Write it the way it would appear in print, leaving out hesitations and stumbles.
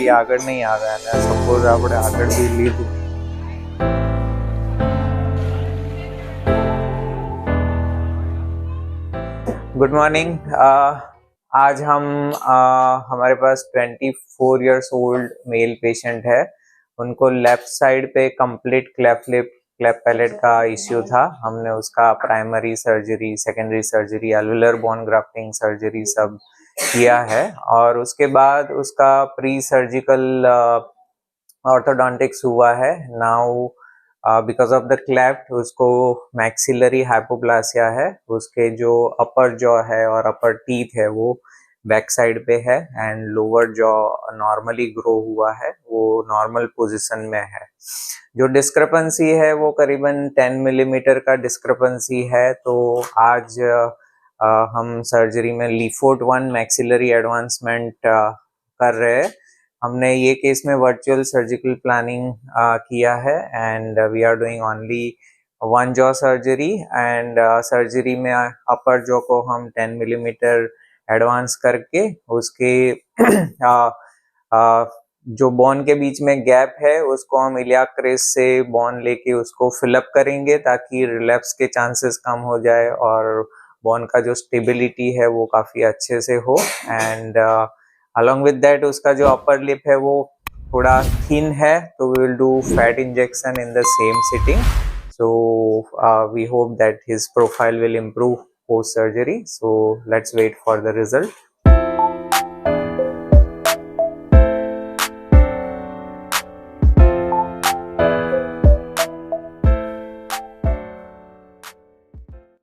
બી આગળ નહીં આવે અને સપોઝ આપણે આગળ બી લીધું गुड मॉर्निंग। आज हम हमारे पास 24 इयर्स ओल्ड मेल पेशेंट है। उनको लेफ्ट साइड पे complete cleft lip cleft palate का इश्यू था। हमने उसका primary surgery, secondary surgery, alveolar bone grafting surgery सब किया है और उसके बाद उसका प्री सर्जिकल ऑर्थोडोंटिक्स हुआ है। Now because of the cleft उसको मैक्सिलरी हाइपोप्लासिया है। उसके जो अपर जॉ है और अपर टीथ है वो बैक साइड पे है and lower jaw normally grow हुआ है, वो नॉर्मल पोजीशन में है। जो डिस्क्रिपेंसी है वो करीबन 10 मिलीमीटर का डिस्क्रिपेंसी है। तो आज हम सर्जरी में लीफोर्ट 1 मैक्सिलरी एडवांसमेंट कर रहे हैं। हमने ये केस में वर्चुअल सर्जिकल प्लानिंग किया है and we are doing only 1 jaw surgery and surgery में अपर जॉ को हम 10 मिलीमीटर एडवांस करके उसके जो बोन के बीच में गैप है उसको हम इलियाक क्रेस्ट से बोन लेके उसको फिलअप करेंगे ताकि रिलैप्स के चांसेस कम हो जाए और बोन का जो स्टेबिलिटी है वो काफ़ी अच्छे से हो। एंड अलॉन्ग विद दैट उसका जो अपर लिप है वो थोड़ा थिन है, तो we will do fat injection in the same sitting. So we hope that his profile will improve post surgery. So let's wait for the result.